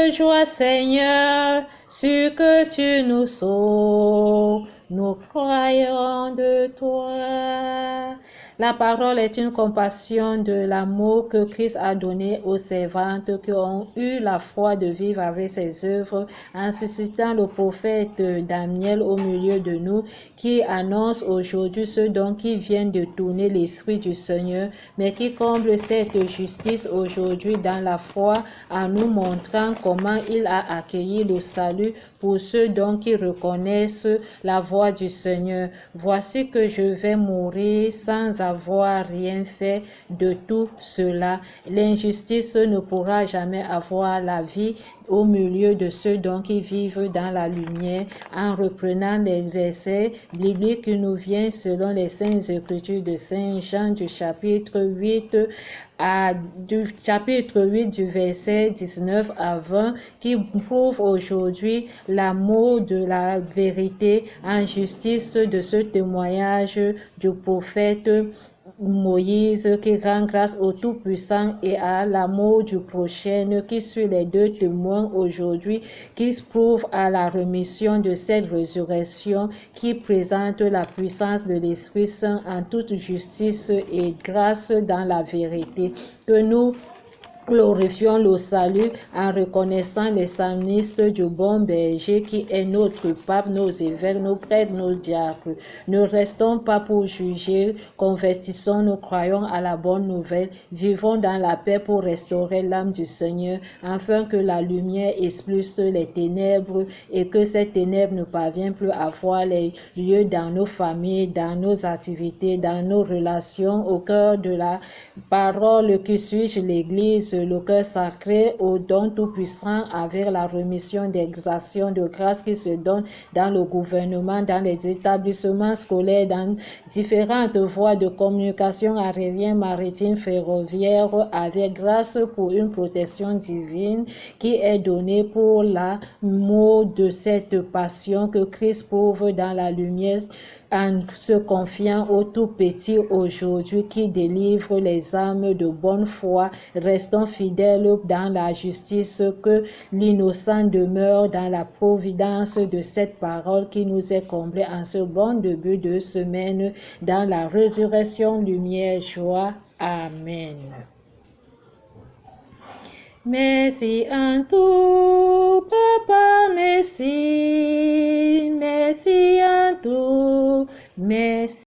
de joie, Seigneur, sur que tu nous sauves. Nous croyons de toi. La parole est une compassion de l'amour que Christ a donné aux servantes qui ont eu la foi de vivre avec ses œuvres en suscitant le prophète Daniel au milieu de nous qui annonce aujourd'hui ceux dont qui viennent de tourner l'esprit du Seigneur, mais qui comble cette justice aujourd'hui dans la foi en nous montrant comment il a accueilli le salut pour ceux dont qui reconnaissent la voix du Seigneur. Voici que je vais mourir sans avoir rien fait de tout cela. L'injustice ne pourra jamais avoir la vie au milieu de ceux dont qui vivent dans la lumière. En reprenant les versets bibliques qui nous viennent selon les Saintes Écritures de Saint Jean du chapitre 8 du verset 19 à 20 qui prouve aujourd'hui l'amour de la vérité en justice de ce témoignage du prophète Moïse qui rend grâce au Tout-Puissant et à l'amour du prochain qui suit les deux témoins aujourd'hui qui prouve à la remission de cette résurrection qui présente la puissance de l'Esprit Saint en toute justice et grâce dans la vérité. Que nous glorifions le salut en reconnaissant les psalmistes du bon berger qui est notre pape, nos évêques, nos prêtres, nos diacres. Ne restons pas pour juger, convertissons, nous croyons à la bonne nouvelle, vivons dans la paix pour restaurer l'âme du Seigneur, afin que la lumière expulse les ténèbres et que ces ténèbres ne parviennent plus à avoir les lieux dans nos familles, dans nos activités, dans nos relations, au cœur de la parole qui suis-je l'Église, le cœur sacré au don tout-puissant avec la remission des actions de grâce qui se donnent dans le gouvernement, dans les établissements scolaires, dans différentes voies de communication aérienne, maritime, ferroviaire, avec grâce pour une protection divine qui est donnée pour l'amour de cette passion que Christ prouve dans la lumière en se confiant au tout petit aujourd'hui qui délivre les âmes de bonne foi. Restons fidèles dans la justice, que l'innocent demeure dans la providence de cette parole qui nous est comblée en ce bon début de semaine dans la résurrection, lumière, joie. Amen. Merci en tout, Papa, merci, merci en tout, merci.